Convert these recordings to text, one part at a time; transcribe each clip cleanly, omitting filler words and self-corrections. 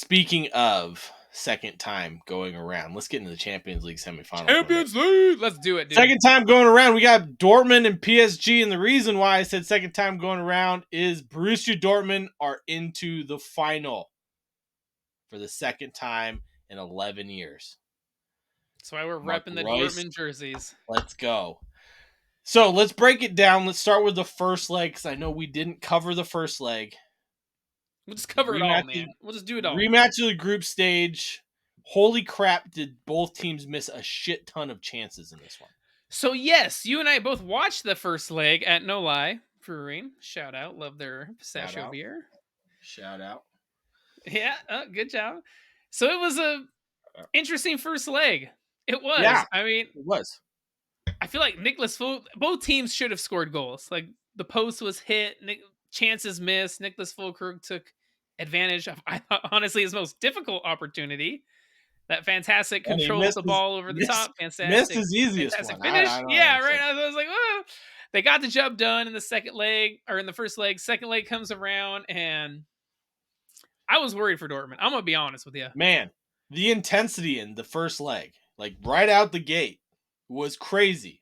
Speaking of second time going around, let's get into the Champions League semifinal. Champions League! Let's do it, dude. Second time going around, we got Dortmund and PSG, and the reason why I said second time going around is Borussia Dortmund are into the final for the second time in 11 years. That's why we're repping the Dortmund jerseys. Let's go. So let's break it down. Let's start with the first leg, because I know we didn't cover the first leg. We'll just cover it all, man. We'll just do it all. Rematch of the group stage. Holy crap, did both teams miss a shit ton of chances in this one. So yes, you and I both watched the first leg at No Lie Brewery. Shout out. Love their pistachio beer. Shout out. Yeah, good job. So it was a interesting first leg. It was. Yeah, I mean, it was. I feel like both teams should have scored goals. Like the post was hit, chances missed. Nicholas Füllkrug took advantage of, I thought, honestly, his most difficult opportunity. That fantastic control of the ball over the top. Fantastic. Missed his easiest fantastic one. finish. Yeah, right. I I was like, oh. They got the job done in the second leg, or in the first leg. Second leg comes around, and I was worried for Dortmund. I'm going to be honest with you. Man, the intensity in the first leg, like right out the gate, was crazy.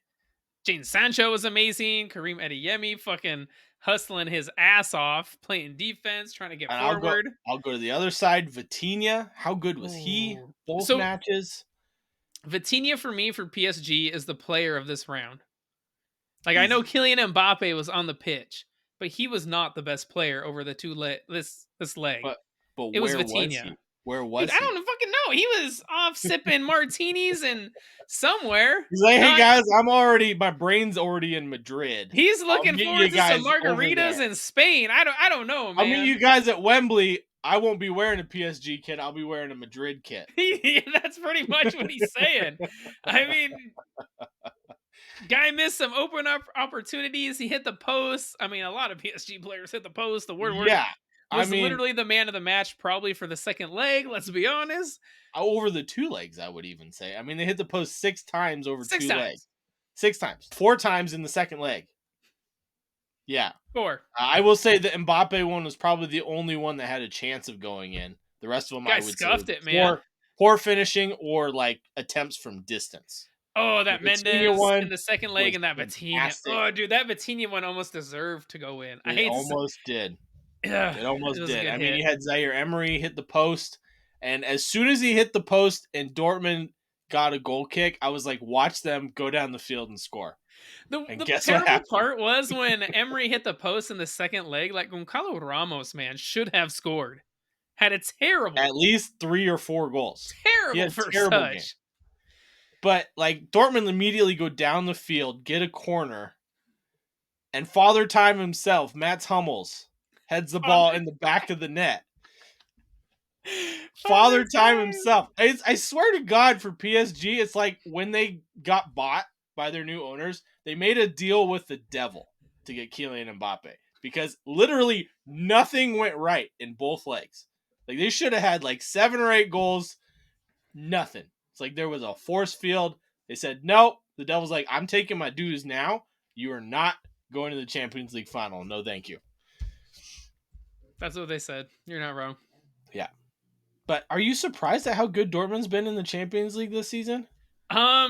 Jadon Sancho was amazing. Karim Adeyemi fucking hustling his ass off, playing defense, trying to get forward. I'll go to the other side. Vitinha, how good was he? Both matches. Vitinha, for me, for PSG, is the player of this round. Like, I know Kylian Mbappe was on the pitch, but he was not the best player over the this leg. But it was Vitinha. Where was he? I don't fucking know. He was off sipping martinis and somewhere. He's like, hey guys, my brain's already in Madrid. He's looking forward to some margaritas in Spain. I don't know, man. I'll meet you guys at Wembley. I won't be wearing a PSG kit. I'll be wearing a Madrid kit. That's pretty much what he's saying. I mean, guy missed some open opportunities. He hit the post. I mean, a lot of PSG players hit the post. The word was literally the man of the match, probably for the second leg. Let's be honest. Over the two legs, I would even say. I mean, they hit the post 6 times over 6 two times. legs. 6 times. 4 times in the second leg. Yeah. 4. I will say the Mbappe one was probably the only one that had a chance of going in. The rest of them, I would scuffed say, it, man. Poor finishing or like attempts from distance. Oh, that Mendes one in the second leg and that Vitinha. Oh, dude, that Vitinha one almost deserved to go in. It almost did. Yeah, it almost did. I mean, you had Zaire Emery hit the post, and as soon as he hit the post and Dortmund got a goal kick, I was like, watch them go down the field and score. The terrible part was when Emery hit the post in the second leg, like Goncalo Ramos, man, should have scored. Had a terrible. At least 3 or 4 goals. Terrible first touch. Game. But, like, Dortmund immediately go down the field, get a corner, and Father Time himself, Mats Hummels, heads the ball in the back of the net. Father Time himself. I swear to God, for PSG, it's like when they got bought by their new owners, they made a deal with the devil to get Kylian Mbappe. Because literally nothing went right in both legs. Like, they should have had like 7 or 8 goals. Nothing. It's like there was a force field. They said, nope. The devil's like, I'm taking my dues now. You are not going to the Champions League final. No, thank you. That's what they said. You're not wrong. Yeah. But are you surprised at how good Dortmund's been in the Champions League this season?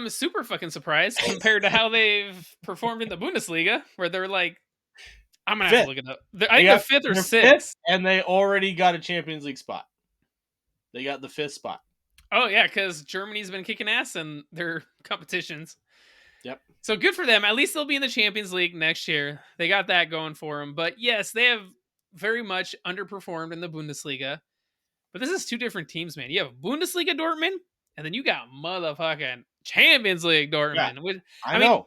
Super fucking surprised compared to how they've performed in the Bundesliga, where they're like, I'm going to have to look it up. I think they're 5th or 6th. And they already got a Champions League spot. They got the 5th spot. Oh, yeah, because Germany's been kicking ass in their competitions. Yep. So good for them. At least they'll be in the Champions League next year. They got that going for them. But yes, they have very much underperformed in the Bundesliga. But this is 2 different teams, man. You have Bundesliga Dortmund, and then you got motherfucking Champions League Dortmund. Yeah, I know.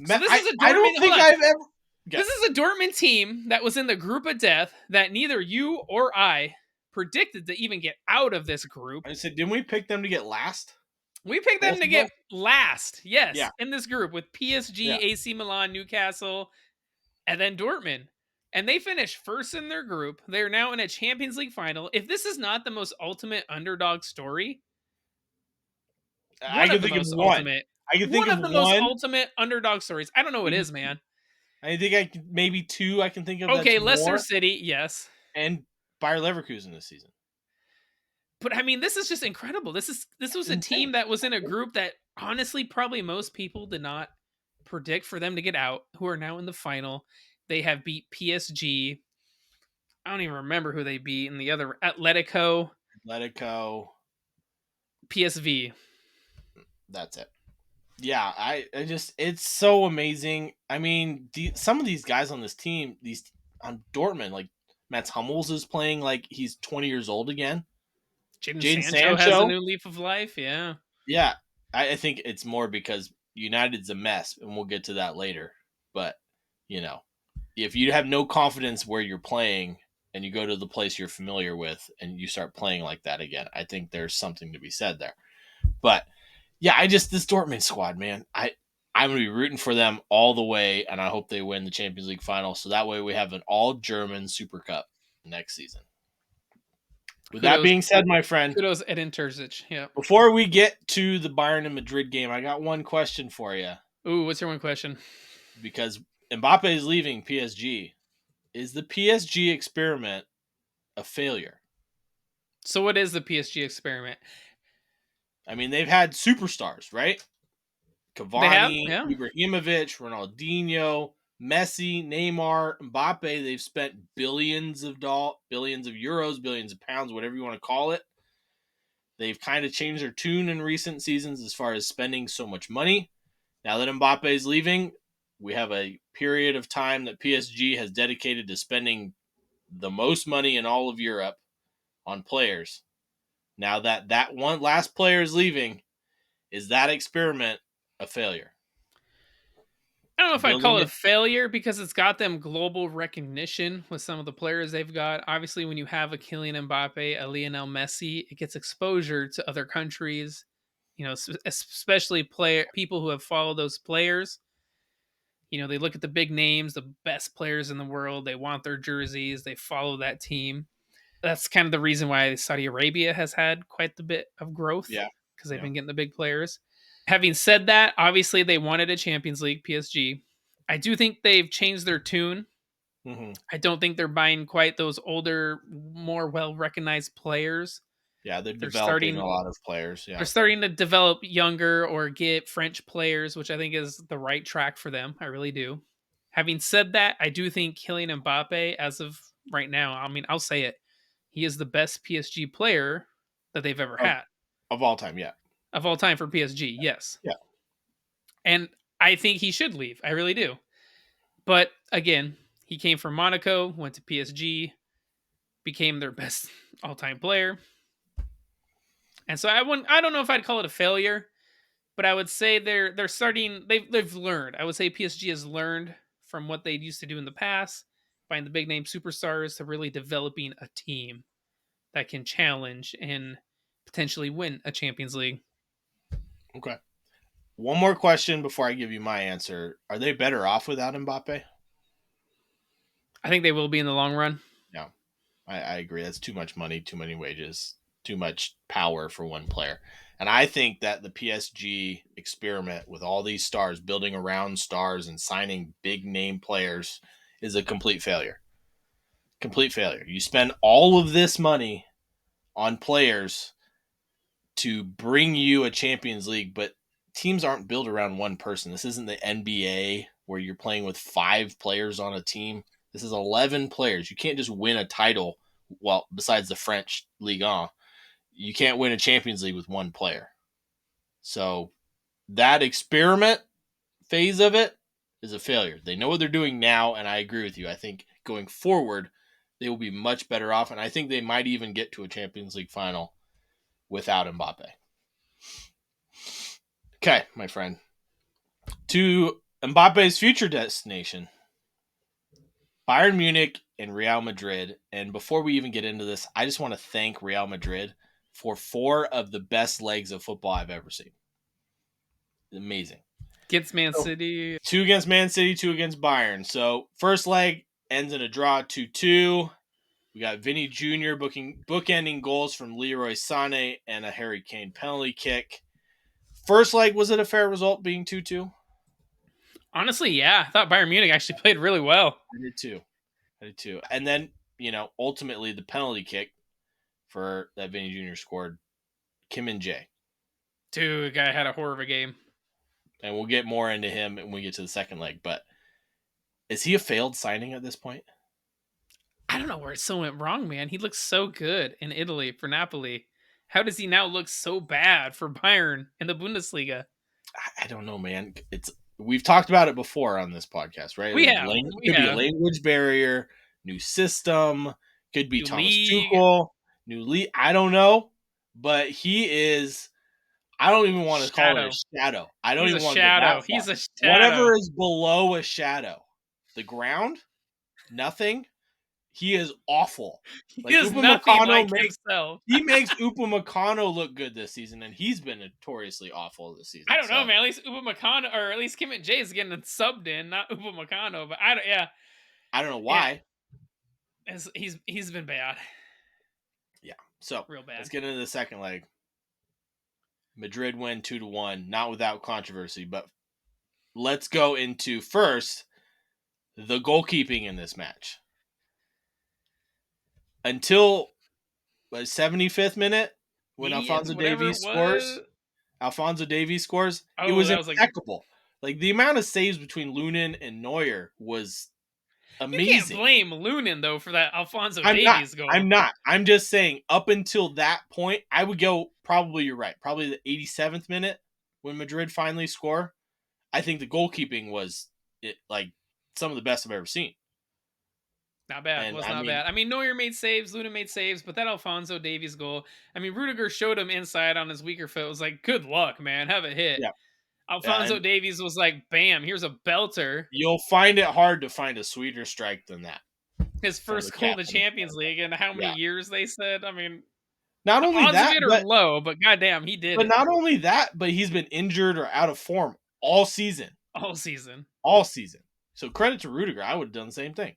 So this is a Dortmund, I don't think I've ever... This is a Dortmund team that was in the group of death that neither you or I predicted to even get out of this group. I said, didn't we pick them to get last? We picked them to get last, yes, in this group with PSG, AC Milan, Newcastle, and then Dortmund. And they finished first in their group. They're now in a Champions League final. If this is not the most ultimate underdog story, I can think of one. I can think of the most ultimate underdog stories. I don't know what it is, man. I think maybe 2 I can think of. Okay, Leicester City, yes. And Bayer Leverkusen this season. But I mean, this is just incredible. This was a team that was in a group that honestly probably most people did not predict for them to get out, who are now in the final. They have beat PSG. I don't even remember who they beat in the other Atletico, Let it go. PSV. That's it. Yeah, I just it's so amazing. I mean, some of these guys on this team, these on Dortmund, like Mats Hummels is playing like he's 20 years old again. Jadon Jaden Sancho has a Sancho, new leaf of life. Yeah. yeah, I think it's more because United's a mess, and we'll get to that later. But you know, if you have no confidence where you're playing and you go to the place you're familiar with and you start playing like that again, I think there's something to be said there. But yeah, this Dortmund squad, man. I'm gonna be rooting for them all the way, and I hope they win the Champions League final. So that way we have an all German Super Cup next season. With that Kudos, being said, my friend, kudos Edin Terzic. Yeah. before we get to the Bayern and Madrid game, I got one question for you. Ooh, what's your one question? Because Mbappe is leaving PSG. Is the PSG experiment a failure? So, what is the PSG experiment? I mean, they've had superstars, right? They have, Cavani, yeah. Ibrahimovic, Ronaldinho, Messi, Neymar, Mbappe. They've spent billions of euros, billions of pounds, whatever you want to call it. They've kind of changed their tune in recent seasons as far as spending so much money. Now that Mbappe is leaving, we have a period of time that PSG has dedicated to spending the most money in all of Europe on players. Now that one last player is leaving, is that experiment a failure? I don't know if I'd call Building it a it. failure because it's got them global recognition with some of the players they've got. Obviously, when you have a Kylian Mbappe, a Lionel Messi, it gets exposure to other countries. You know, especially people who have followed those players. You know, they look at the big names, the best players in the world. They want their jerseys. They follow that team. That's kind of the reason why Saudi Arabia has had quite the bit of growth Yeah. because they've Yeah. been getting the big players. Having said that, obviously they wanted a Champions League, PSG. I do think they've changed their tune. Mm-hmm. I don't think they're buying quite those older, more well recognized players. Yeah, they're They're developing a starting lot of players. they're Yeah. starting to develop younger or get French players, which I think is the right track for them. I really do. Having said that, I do think Kylian Mbappe, as of right now, I mean, I'll say it, he is the best PSG player that they've ever Of, had of all time, yeah. of all time for PSG. Yes, Yeah. and I think he should leave. I really do. But again, he came from Monaco, went to PSG, became their best all-time player, and so I don't know if I'd call it a failure, but I would say they're starting. They've learned. I would say PSG has learned from what they used to do in the past, buying the big name superstars to really developing a team that can challenge and potentially win a Champions League. Okay. One more question before I give you my answer. Are they better off without Mbappe? I think they will be in the long run. No. I agree. That's too much money, too many wages, too much power for one player. And I think that the PSG experiment with all these stars, building around stars and signing big name players, is a complete failure. Complete failure. You spend all of this money on players to bring you a Champions League, but teams aren't built around one person. This isn't the NBA where you're playing with 5 players on a team. This is 11 players. You can't just win a title. Well, besides the French Ligue 1, you can't win a Champions League with one player. So that experiment phase of it is a failure. They know what they're doing now, and I agree with you. I think going forward, they will be much better off, and I think they might even get to a Champions League final without Mbappe. Okay, my friend. To Mbappe's future destination, Bayern Munich and Real Madrid. And before we even get into this, I just want to thank Real Madrid for 4 of the best legs of football I've ever seen. Amazing. Gets Man So, City. 2 against Man City, 2 against Bayern. So first leg ends in a draw 2-2. We got Vinny Jr. bookending goals from Leroy Sané and a Harry Kane penalty kick. First leg, was it a fair result being 2-2? Honestly, yeah, I thought Bayern Munich actually played really well. I did too. And then, ultimately the penalty kick for that Vinny Jr. scored. Kim and Jay. Dude, guy had a horror of a game. And we'll get more into him when we get to the second leg. But is he a failed signing at this point? I don't know where it so went wrong, man. He looks so good in Italy for Napoli. How does he now look so bad for Bayern in the Bundesliga? I don't know, man. We've talked about it before on this podcast, right? We It have. could be a language barrier, new system, could be New Thomas league. Tuchel, new league. I don't know, but he is. I don't even want to call it a shadow. I don't He's even a want to go that shadow. far. He's a shadow. Whatever is below a shadow, the ground, nothing. He is awful. He is nothing like himself. He makes Upamecano look good this season, and he's been notoriously awful this season. I don't know, man. At least Upamecano, or at least Kim and Jay is getting subbed in, not Upamecano. But I don't know why. Yeah. He's been bad. Yeah. So real bad. Let's get into the second leg. Madrid win 2-1, not without controversy, but let's go into first the goalkeeping in this match. Until the 75th minute, when Alphonso Davies scores. Alphonso Davies scores. It was impeccable. Like the amount of saves between Ligne and Neuer was amazing. You can't blame Ligne though for that Alphonso Davies goal. I'm not. I'm just saying up until that point, I would go probably you're right. Probably the 87th minute when Madrid finally score. I think the goalkeeping was like some of the best I've ever seen. Not bad. It was not bad. I mean, Neuer made saves, Ligne made saves, but that Alphonso Davies goal, I mean, Rudiger showed him inside on his weaker foot. It was like, good luck, man. Have a hit. Yeah. Alphonso Davies was like, bam, here's a belter. You'll find it hard to find a sweeter strike than that. His first goal in the Champions League, and how many years they said? I mean, not only odds that, of it are low, but goddamn, he did. But not only that, but he's been injured or out of form all season. All season. So credit to Rudiger. I would have done the same thing.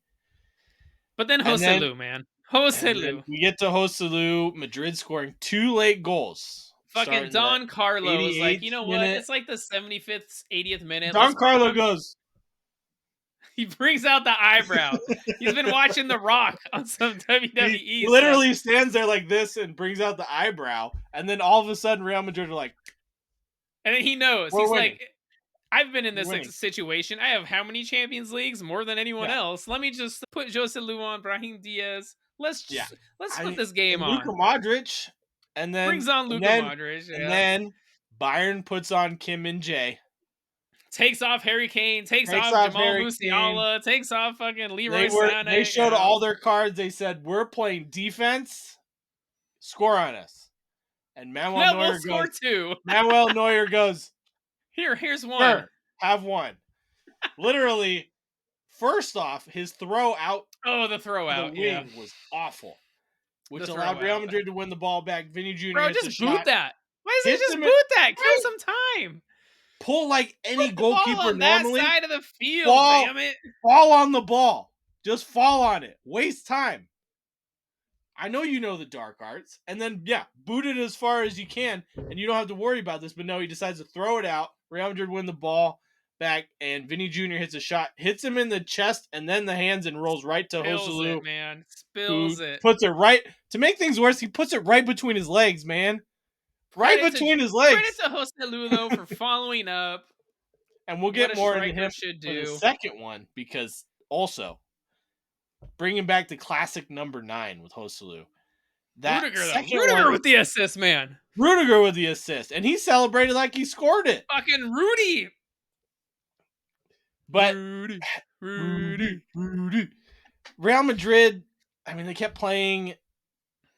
But then Joselu, man. Joselu. We get to Joselu, Madrid scoring 2 late goals. Fucking Don Carlo was like, you know what? It's like the 75th, 80th minute. Don Carlo goes. He brings out the eyebrow. He's been watching The Rock on some WWE. He literally stands there like this and brings out the eyebrow. And then all of a sudden, Real Madrid are like. And then he knows. He's like, I've been in this situation. I have how many Champions Leagues? More than anyone else. Let me just put Joselu on, Brahim Diaz. Let's put this game on. Luka Modric. And then brings on Luka Modric. And then Bayern puts on Kim and Jay. Takes off Harry Kane. Takes off Jamal Musiala. Takes off fucking Leroy Sané. They showed all their cards. They said, we're playing defense. Score on us. And Manuel Neuer goes. Score 2. Manuel Neuer goes. Here's one. Sure, have one. Literally, first off, his throw out. Oh, the throw out. The wing was awful. Which allowed Real Madrid to win the ball back. Vinny Jr. Bro, just boot that. Why does he just boot that? Kill some time. Pull like any goalkeeper on normally. That side of the field, damn it. Fall on the ball. Just fall on it. Waste time. I know you know the dark arts. And then, boot it as far as you can. And you don't have to worry about this. But no, he decides to throw it out. Real Madrid win the ball back. And Vinny Jr. hits a shot. Hits him in the chest and then the hands and rolls right to Joselu. Spills it. Puts it right. To make things worse, he puts it right between his legs, man. Right between his legs. Credit to Joselu, though, for following up. And we'll get more into him for the second one. Because also, bringing back the classic number 9 with Joselu. Rudiger with the assist, man. Rudiger with the assist. And he celebrated like he scored it. Fucking Rudy. But Rudy. Real Madrid, I mean, they kept playing.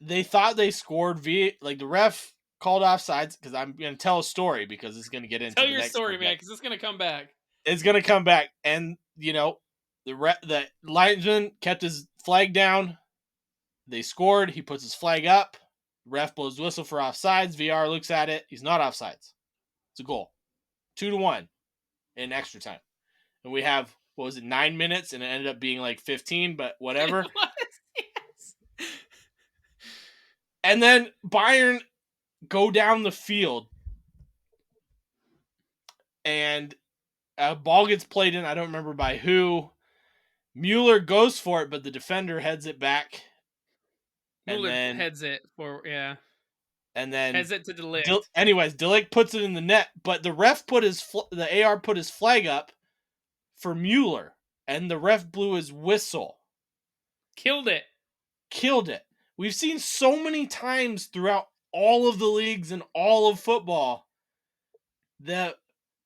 They thought they scored via, like the ref called offsides, because I'm going to tell a story because it's going to get into Tell your story, man, because it's going to come back. It's going to come back. And, the linesman kept his flag down. They scored. He puts his flag up. Ref blows whistle for offsides. VR looks at it. He's not offsides. It's a goal. 2-1 in extra time. And we have, 9 minutes? And it ended up being like 15, but whatever. Yes. And then Bayern go down the field. And a ball gets played in. I don't remember by who. Mueller goes for it, but the defender heads it back. and Mueller then heads it for heads it to De Ligt. anyways, De Ligt puts it in the net, but the ref put the AR put his flag up for Mueller, and the ref blew his whistle. Killed it. We've seen so many times throughout all of the leagues and all of football, the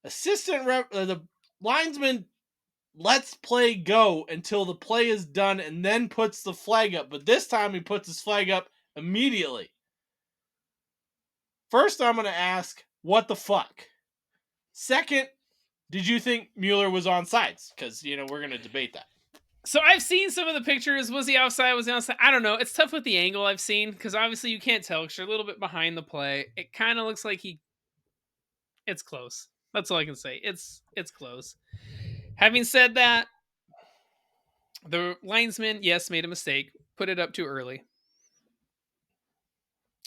the linesman lets play go until the play is done and then puts the flag up. But this time he puts his flag up immediately. First, I'm going to ask, what the fuck? Second, did you think Mueller was onside? Because, we're going to debate that. So I've seen some of the pictures. Was he outside? Was he outside? I don't know. It's tough with the angle I've seen because obviously you can't tell because you're a little bit behind the play. It kind of looks like it's close. That's all I can say. It's close. Having said that, the linesman, yes, made a mistake. Put it up too early.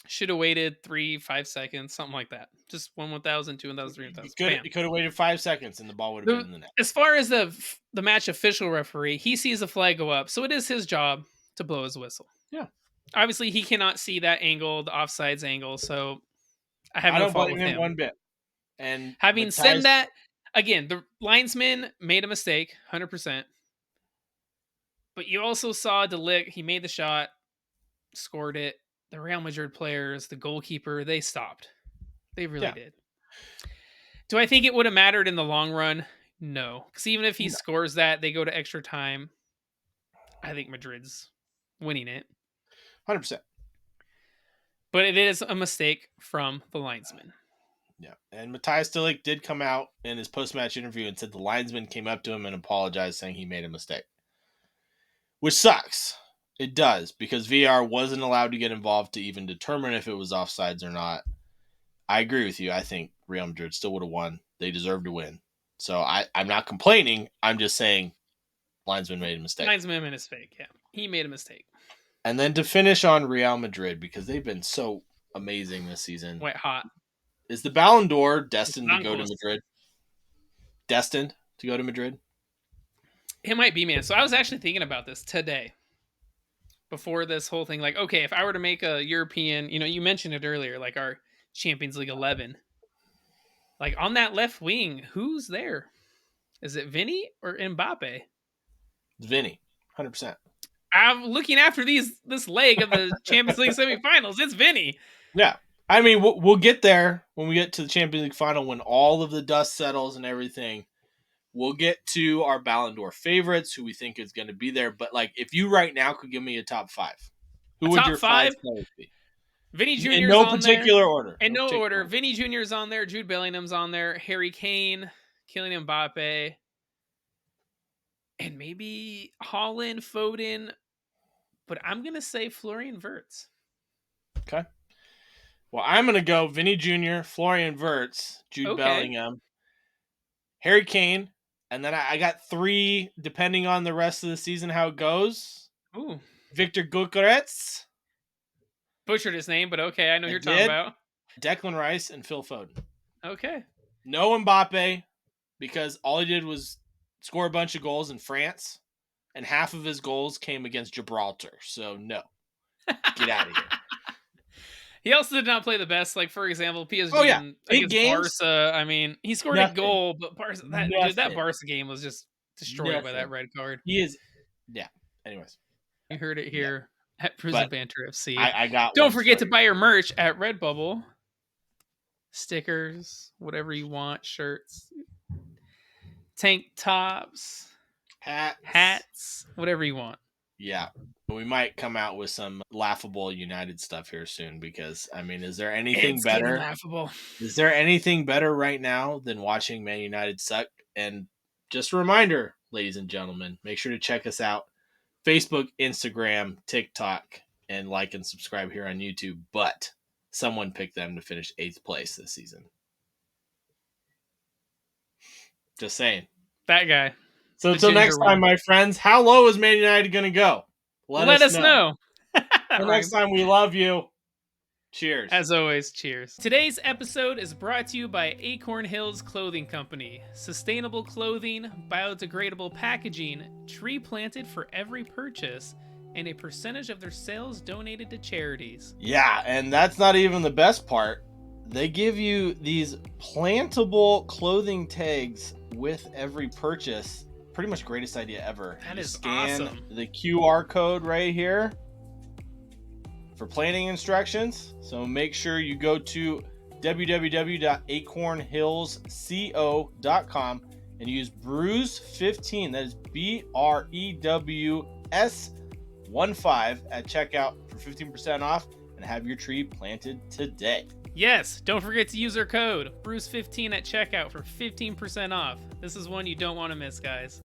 Should have waited 3-5 seconds, something like that. Just 1,000, 2,000, 3,000. You could have waited 5 seconds and the ball would have been in the net. As far as the match official referee, he sees the flag go up, so it is his job to blow his whistle. Yeah. Obviously, he cannot see that angle, the offsides angle, so I don't blame him one bit. And having said that, again, the linesman made a mistake, 100%. But you also saw De Ligt, he made the shot, scored it. The Real Madrid players, the goalkeeper, they stopped. They really did. Do I think it would have mattered in the long run? No. Because even if he scores that, they go to extra time. I think Madrid's winning it. 100%. But it is a mistake from the linesman. Yeah. And Matthijs de Ligt did come out in his post-match interview and said the linesman came up to him and apologized, saying he made a mistake. Which sucks. It does, because VAR wasn't allowed to get involved to even determine if it was offsides or not. I agree with you. I think Real Madrid still would have won. They deserve to win. So I'm not complaining. I'm just saying linesman made a mistake. Linesman made a mistake, yeah. He made a mistake. And then to finish on Real Madrid, because they've been so amazing this season. White hot. Is the Ballon d'Or destined to go to Madrid? Destined to go to Madrid? It might be, man. So I was actually thinking about this today. Before this whole thing, like, okay, if I were to make a European, you mentioned it earlier, like our Champions League 11, like on that left wing, who's there? Is it Vinny or Mbappe? It's Vinny, 100%. I'm looking after this leg of the Champions League semifinals. It's Vinny. Yeah. I mean, we'll get there when we get to the Champions League final, when all of the dust settles and everything. We'll get to our Ballon d'Or favorites, who we think is going to be there. But, like, if you right now could give me a top 5, who would your 5 players be? Vinny Jr. In no particular order. In no order. Vinny Jr. is on there. Jude Bellingham's on there. Harry Kane, Kylian Mbappe, and maybe Haaland, Foden. But I'm going to say Florian Wirtz. Okay. Well, I'm going to go Vinny Jr., Florian Wirtz, Jude Bellingham, Harry Kane, and then I got 3, depending on the rest of the season, how it goes. Ooh. Victor Gyökeres. Butchered his name, but okay, I know who you're talking about. Declan Rice and Phil Foden. Okay. No Mbappe, because all he did was score a bunch of goals in France, and half of his goals came against Gibraltar. So, no. Get out of here. He also did not play the best. Like, for example, PSG against Barca. I mean, he scored a goal, but Barca, that Barca game was just destroyed by that red card. He is, yeah. Anyways. You heard it here at Brews and Banter FC. I got. Don't forget to buy your merch at Redbubble. Stickers, whatever you want, shirts, tank tops, hats, whatever you want. Yeah. We might come out with some laughable United stuff here soon, because, I mean, is there anything better? Laughable. Is there anything better right now than watching Man United suck? And just a reminder, ladies and gentlemen, make sure to check us out. Facebook, Instagram, TikTok, and like and subscribe here on YouTube. But someone picked them to finish 8th place this season. Just saying. That guy. So until next time, my friends, how low is Man United going to go? Let us know. Until next time, we love you. Cheers. As always, cheers. Today's episode is brought to you by Acorn Hills Clothing Company. Sustainable clothing, biodegradable packaging, tree planted for every purchase, and a percentage of their sales donated to charities. Yeah, and that's not even the best part. They give you these plantable clothing tags with every purchase. Pretty much greatest idea ever. That You is scan awesome. the QR code right here for planting instructions. So make sure you go to www.acornhillsco.com and use Brews15. That is BREWS15 at checkout for 15% off and have your tree planted today. Yes, don't forget to use our code Brews15 at checkout for 15% off. This is one you don't want to miss, guys.